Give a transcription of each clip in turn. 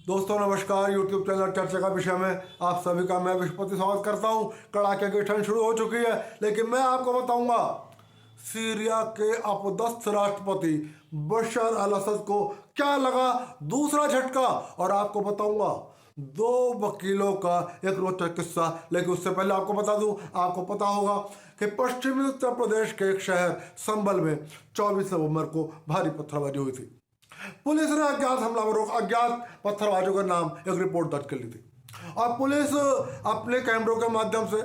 दोस्तों नमस्कार। YouTube channel चर्चा का विषय में आप सभी का मैं विश्वपति स्वागत करता हूं। कड़ाके की ठंड शुरू हो चुकी है, लेकिन मैं आपको बताऊंगा सीरिया के अपदस्थ राष्ट्रपति बशर अल असद को क्या लगा दूसरा झटका, और आपको बताऊंगा दो वकीलों का एक रोचक किस्सा। लेकिन उससे पहले आपको बता दूं, आपको पता होगा कि पश्चिमी उत्तर प्रदेश के एक शहर संभल में 24 नवंबर को भारी पत्थरबाजी हुई थी। पुलिस ने अज्ञात पत्थरबाजों का नाम एक रिपोर्ट दर्ज कर ली थी, और पुलिस अपने कैमरों के माध्यम से,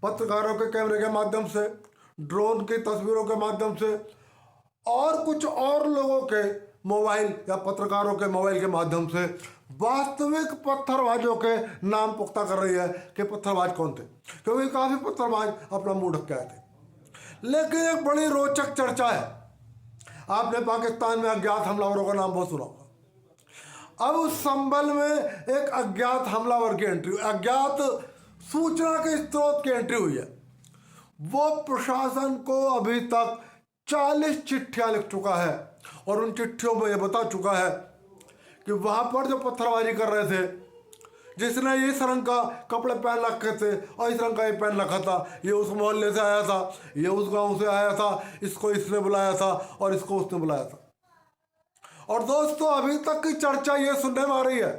पत्रकारों के कैमरे के माध्यम से, ड्रोन की तस्वीरों के माध्यम से और कुछ और लोगों के मोबाइल या पत्रकारों के मोबाइल के माध्यम से वास्तविक पत्थरबाजों के नाम पुख्ता कर रही है कि पत्थरबाज कौन थे, क्योंकि काफी पत्थरबाज अपना मुंह ढक के आए थे। लेकिन एक बड़ी रोचक चर्चा है, आपने पाकिस्तान में अज्ञात हमलावरों का नाम बहुत सुना होगा। अब उस संभल में एक अज्ञात हमलावर की एंट्री, अज्ञात सूचना के स्रोत की एंट्री हुई है। वो प्रशासन को अभी तक 40 चिट्ठियां लिख चुका है, और उन चिट्ठियों में यह बता चुका है कि वहां पर जो पत्थरबाजी कर रहे थे, जिसने इस रंग का कपड़े पहन रखे थे और इस रंग का ये पहन रखा था, ये उस मोहल्ले से आया था, ये उस गांव से आया था, इसको इसने बुलाया था और इसको उसने बुलाया था। और दोस्तों, अभी तक की चर्चा ये सुनने में आ रही है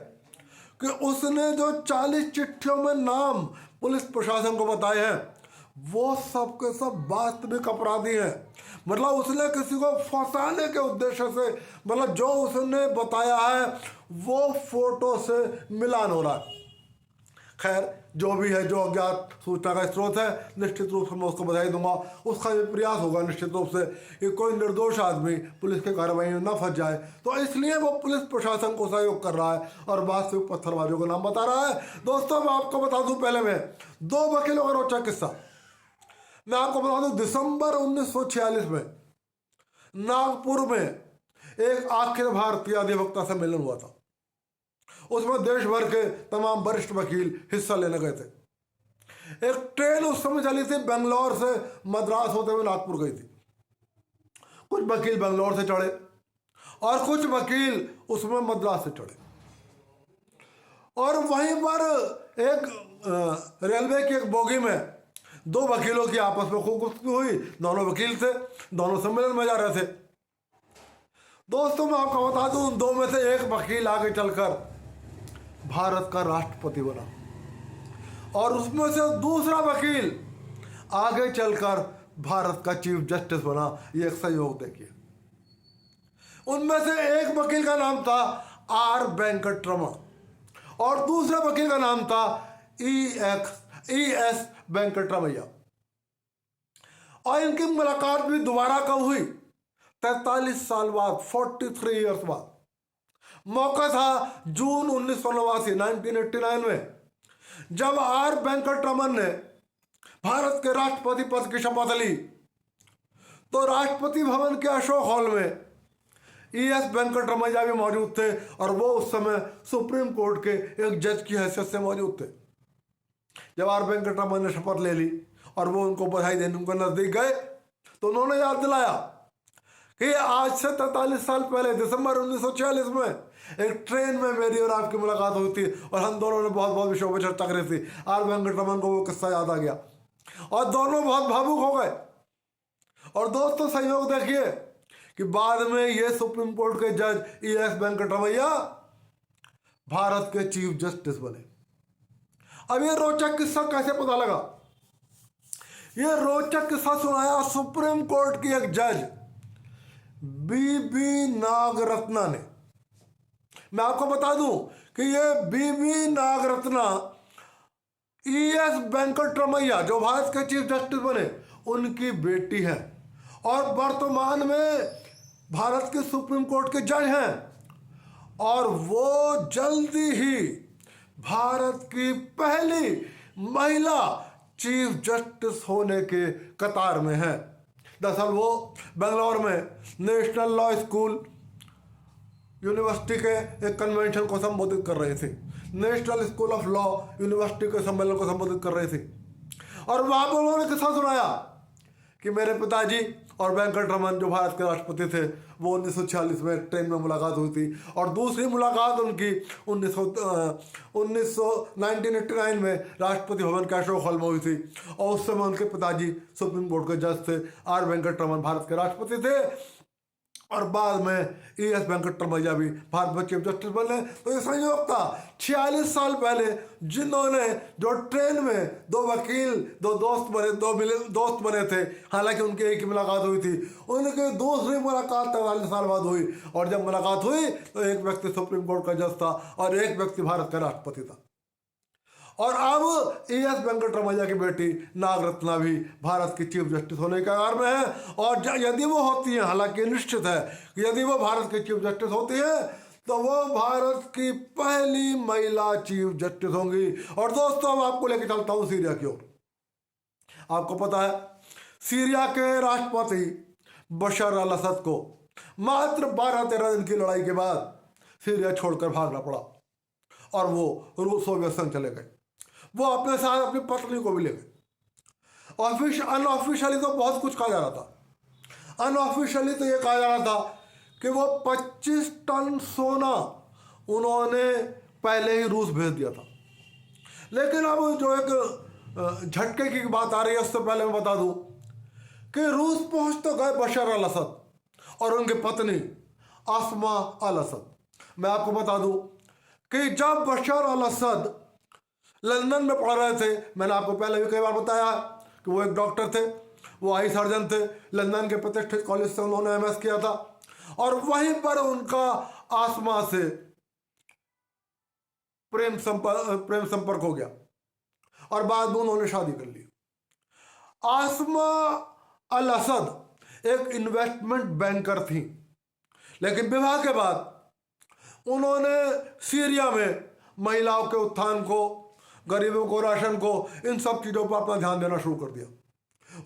कि उसने जो 40 चिट्ठियों में नाम पुलिस प्रशासन को बताए हैं, वो सब के सब वास्तविक अपराधी हैं। मतलब उसने किसी को फंसाने के उद्देश्य से, मतलब जो उसने बताया है वो फोटो से मिलान हो रहा है। खैर, जो भी है, जो अज्ञात सूचना का स्रोत है, निश्चित रूप से मैं उसको बधाई दूंगा। उसका भी प्रयास होगा निश्चित रूप से कि कोई निर्दोष आदमी पुलिस की कार्रवाई में न फंस जाए, तो इसलिए वो पुलिस प्रशासन को सहयोग कर रहा है और वास्तविक पत्थरबाजों का नाम बता रहा है। दोस्तों, मैं आपको बता दूं, पहले में दो वकीलों का रोचक किस्सा मैं आपको बता दूं। दिसंबर 1946 में नागपुर में एक अखिल भारतीय अधिवक्ता सम्मेलन हुआ था। उसमें देश भर के तमाम वरिष्ठ वकील हिस्सा लेने गए थे। एक ट्रेन उस समय चली थी, बेंगलोर से मद्रास होते हुए नागपुर गई थी। कुछ वकील बेंगलोर से चढ़े और कुछ वकील उसमें मद्रास से चढ़े, और वहीं पर एक रेलवे की एक बोगी में दो वकीलों की आपस में खूब गुफ्तगू हुई। दोनों वकील थे, दोनों सम्मेलन में जा रहे थे। दोस्तों, मैं आपको बता दूं, उन दो में से एक वकील आगे चलकर भारत का राष्ट्रपति बना, और उसमें से दूसरा वकील आगे चलकर भारत का चीफ जस्टिस बना। ये एक संयोग देखिए। उनमें से एक वकील का नाम था आर वेंकटरमण, और दूसरे वकील का नाम था ES वेंकटरमैया। और इनकी मुलाकात भी दोबारा कब हुई? 43 साल बाद, 43 ईयर्स बाद। मौका था जून 1989 में, जब आर वेंकटरमण ने भारत के राष्ट्रपति पद की शपथ ली। तो राष्ट्रपति भवन के अशोक हॉल में ES वेंकटरमैया भी मौजूद थे, और वो उस समय सुप्रीम कोर्ट के एक जज की हैसियत से मौजूद थे। जब आर वेंकटरमण ने शपथ ले ली और वो उनको बधाई देने उनके नजदीक गए, तो उन्होंने याद दिलाया कि आज से 43 साल पहले दिसंबर 1946 में एक ट्रेन में मेरी और आपकी मुलाकात हुई थी, और हम दोनों ने बहुत बहुत विषयों पर चर्चा करी थी। आर वेंकटरमण को वो किस्सा याद आ गया और दोनों बहुत भावुक हो गए। और दोस्तों, संयोग देखिए कि बाद में ये सुप्रीम कोर्ट के जज ES वेंकटरमैया भारत के चीफ जस्टिस बने। अब ये रोचक किस्सा कैसे पता लगा? ये रोचक किस्सा सुनाया सुप्रीम कोर्ट की एक जज बीबी नागरत्ना ने। मैं आपको बता दूं कि ये बीबी नागरत्ना ES वेंकटरमैया, जो भारत के चीफ जस्टिस बने, उनकी बेटी है, और वर्तमान में भारत के सुप्रीम कोर्ट के जज हैं। और वो जल्दी ही भारत की पहली महिला चीफ जस्टिस होने के कतार में है। दरअसल वो बेंगलोर में नेशनल लॉ स्कूल यूनिवर्सिटी के एक कन्वेंशन को संबोधित कर रहे थे। National school of law university के सम्मेलन को संबोधित कर रहे थे, और वहां पर उन्होंने किस्सा सुनाया कि मेरे पिताजी और वेंकट रमन जो भारत के राष्ट्रपति थे, वो 1946 में ट्रेन में मुलाकात हुई थी। और दूसरी मुलाकात उनकी 1989 में राष्ट्रपति भवन के अशोक हॉल में हुई थी। और उस समय उनके पिताजी सुप्रीम कोर्ट के जज थे, आर वेंकट रमन भारत के राष्ट्रपति थे। और बाद में E.S. वेंकटरमैया भी भारत में चीफ जस्टिस बने। तो ये संयोग था 46 साल पहले जिन्होंने जो ट्रेन में दो वकील दो दोस्त बने थे, हालांकि उनकी एक ही मुलाकात हुई थी, उनकी दूसरी मुलाकात 43 साल बाद हुई। और जब मुलाकात हुई तो एक व्यक्ति सुप्रीम कोर्ट का जज था और एक व्यक्ति भारत का राष्ट्रपति था। और अब E.S. वेंकटरमैया की बेटी नागरत्ना भी भारत की चीफ जस्टिस होने के कगार में है। और यदि वो होती है, हालांकि निश्चित है कि यदि वो भारत की चीफ जस्टिस होती है तो वो भारत की पहली महिला चीफ जस्टिस होंगी। और दोस्तों, अब आपको लेके चलता हूं सीरिया की ओर। आपको पता है, सीरिया के राष्ट्रपति बशर अल असद को मात्र 12-13 दिन की लड़ाई के बाद सीरिया छोड़कर भागना पड़ा और वो रूस सोवियत संघ चले गए। वो अपने साथ अपनी पत्नी को भी ले गए। अनऑफिशियली तो बहुत कुछ कहा जा रहा था। अनऑफिशियली तो ये कहा जा रहा था कि वो 25 टन सोना उन्होंने पहले ही रूस भेज दिया था। लेकिन अब जो एक झटके की बात आ रही है, उससे पहले मैं बता दूं कि रूस पहुंच तो गए बशर अल असद और उनकी पत्नी आसमा अल असद। मैं आपको बता दूं कि जब बशर अल असद लंदन में पढ़ रहे थे, मैंने आपको पहले भी कई बार बताया कि वो एक डॉक्टर थे, वो आई सर्जन थे। लंदन के प्रतिष्ठित कॉलेज से उन्होंने MS किया था और वहीं पर उनका आसमा से प्रेम संपर्क हो गया और बाद में उन्होंने शादी कर ली। आसमा अल असद एक इन्वेस्टमेंट बैंकर थी, लेकिन विवाह के बाद उन्होंने सीरिया में महिलाओं के उत्थान को, गरीबों को, राशन को, इन सब चीज़ों पर अपना ध्यान देना शुरू कर दिया।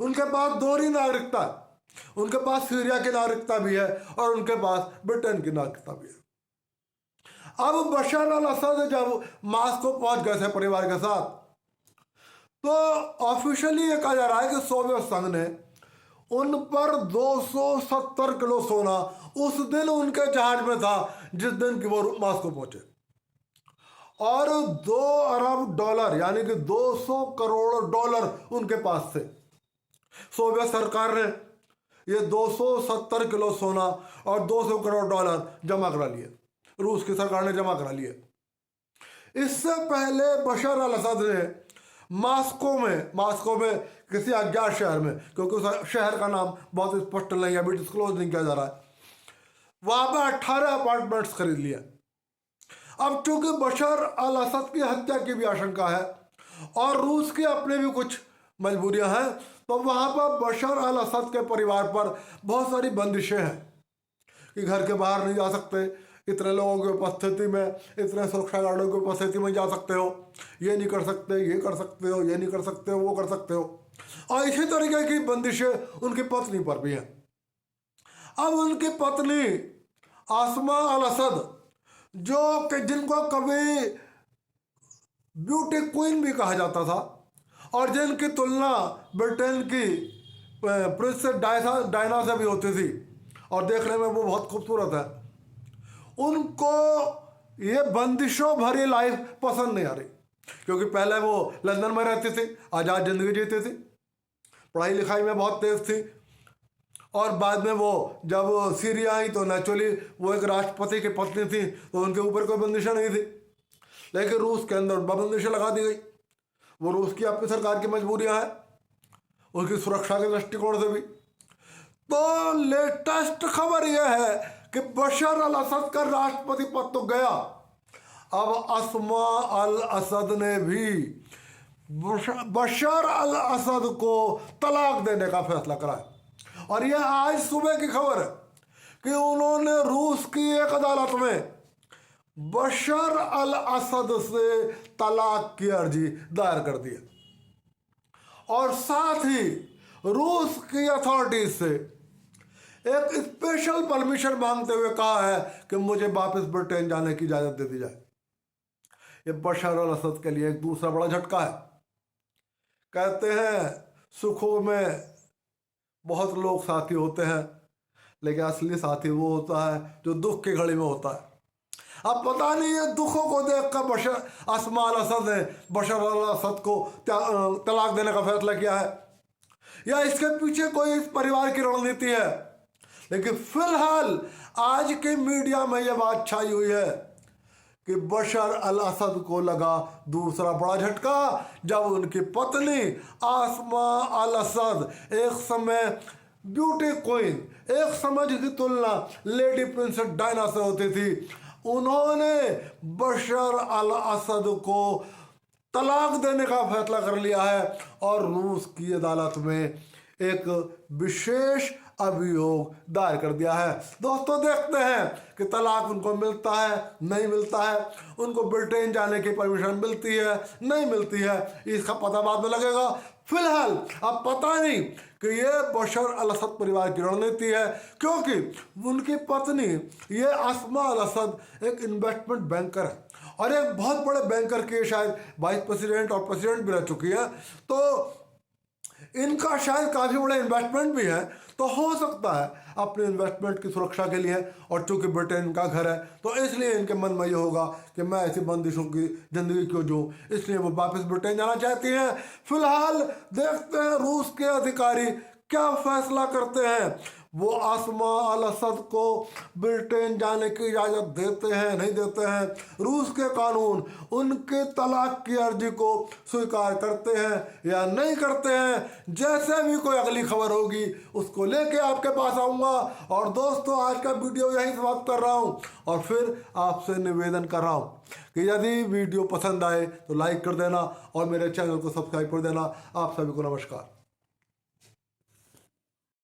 उनके पास दोहरी नागरिकता है, उनके पास सीरिया की नागरिकता भी है और उनके पास ब्रिटेन की नागरिकता भी है। अब बशर अल असद जब मास्को पहुंच गए थे परिवार के साथ, तो ऑफिशियली ये कहा जा रहा है कि सोवियत संघ ने उन पर 270 किलो सोना उस दिन उनके जहाज में था जिस दिन की वो मास्को पहुंचे, और $2 अरब यानी कि 200 करोड़ डॉलर उनके पास थे। सोवियत सरकार ने ये 270 किलो सोना और 200 करोड़ डॉलर जमा करा लिए, रूस की सरकार ने जमा करा लिए। इससे पहले बशर अल असद ने मास्को में किसी अज्ञात शहर में, क्योंकि उस शहर का नाम बहुत स्पष्ट नहीं है, अभी डिस्क्लोज नहीं किया जा रहा है, वहां पर 18 अपार्टमेंट्स खरीद लिए। अब चूंकि बशर अल असद की हत्या की भी आशंका है और रूस की अपने भी कुछ मजबूरियां हैं, तो वहां पर बशर अल असद के परिवार पर बहुत सारी बंदिशें हैं कि घर के बाहर नहीं जा सकते, इतने लोगों की उपस्थिति में, इतने सुरक्षा गार्डों की उपस्थिति में जा सकते हो, ये नहीं कर सकते, ये कर सकते हो, ये नहीं कर सकते हो, वो कर सकते हो। और इसी तरीके की बंदिशें उनकी पत्नी पर भी हैं। अब उनकी पत्नी आसमा अल असद, जो कि जिनको कभी ब्यूटी क्वीन भी कहा जाता था और जिनकी तुलना ब्रिटेन की प्रिंसेस डायना से भी होती थी और देखने में वो बहुत खूबसूरत है, उनको ये बंदिशों भरी लाइफ पसंद नहीं आ रही। क्योंकि पहले वो लंदन में रहती थी, आज़ाद जिंदगी जीती थी, पढ़ाई लिखाई में बहुत तेज थी, और बाद में वो जब सीरिया आई तो नेचुरली वो एक राष्ट्रपति की पत्नी थी, तो उनके ऊपर कोई बंदिशें नहीं थी। लेकिन रूस के अंदर बंदिशें लगा दी गई। वो रूस की अपनी सरकार की मजबूरियां हैं, उनकी सुरक्षा के दृष्टिकोण से भी। तो लेटेस्ट खबर यह है कि बशर अल असद का राष्ट्रपति पद तो गया, अब आसमा अल असद ने भी बशर अल असद को तलाक देने का फैसला करा है। और यह आज सुबह की खबर है कि उन्होंने रूस की एक अदालत में बशर अल असद से तलाक की अर्जी दायर कर दी है और साथ ही रूस की अथॉरिटीज से एक स्पेशल परमिशन मांगते हुए कहा है कि मुझे वापस ब्रिटेन जाने की इजाजत दे दी जाए। ये बशर अल असद के लिए एक दूसरा बड़ा झटका है। कहते हैं सुखों में बहुत लोग साथी होते हैं, लेकिन असली साथी वो होता है जो दुख की घड़ी में होता है। अब पता नहीं ये दुखों को देखकर बशर अस्मा अल असद ने बशर अल असद को तलाक देने का फैसला किया है, या इसके पीछे कोई इस परिवार की रणनीति है। लेकिन फिलहाल आज के मीडिया में यह बात छाई हुई है कि बशर अल असद को लगा दूसरा बड़ा झटका, जब उनकी पत्नी आसमा अल असद, एक समय ब्यूटी क्वीन, एक समय जिसकी तुलना लेडी प्रिंसेस डायना से होती थी, उन्होंने बशर अल असद को तलाक देने का फैसला कर लिया है और रूस की अदालत में एक विशेष अभियोग दायर कर दिया है। दोस्तों देखते हैं कि तलाक उनको मिलता है नहीं मिलता है, उनको ब्रिटेन जाने की परमिशन मिलती है नहीं मिलती है, इसका पता बाद में लगेगा। फिलहाल अब पता नहीं कि ये बशर अल असद परिवार की रणनीति है, क्योंकि उनकी पत्नी ये अस्मा अल असद एक इन्वेस्टमेंट बैंकर है और एक बहुत बड़े बैंकर की शायद वाइस प्रेसिडेंट और प्रेसिडेंट भी रह चुकी है, तो इनका शायद काफ़ी बड़ा इन्वेस्टमेंट भी है। तो हो सकता है अपने इन्वेस्टमेंट की सुरक्षा के लिए, और चूंकि ब्रिटेन का घर है तो इसलिए इनके मन में ये होगा कि मैं ऐसी बंदिशों की ज़िंदगी क्यों जीऊँ, इसलिए वो वापस ब्रिटेन जाना चाहती हैं। फिलहाल देखते हैं रूस के अधिकारी क्या फैसला करते हैं। वो आसमा अल असद को ब्रिटेन जाने की इजाज़त देते हैं नहीं देते हैं, रूस के कानून उनके तलाक की अर्जी को स्वीकार करते हैं या नहीं करते हैं। जैसे भी कोई अगली खबर होगी उसको लेके आपके पास आऊँगा। और दोस्तों आज का वीडियो यहीं समाप्त कर रहा हूँ और फिर आपसे निवेदन कर रहा हूँ कि यदि वीडियो पसंद आए तो लाइक कर देना और मेरे चैनल को सब्सक्राइब कर देना। आप सभी को नमस्कार।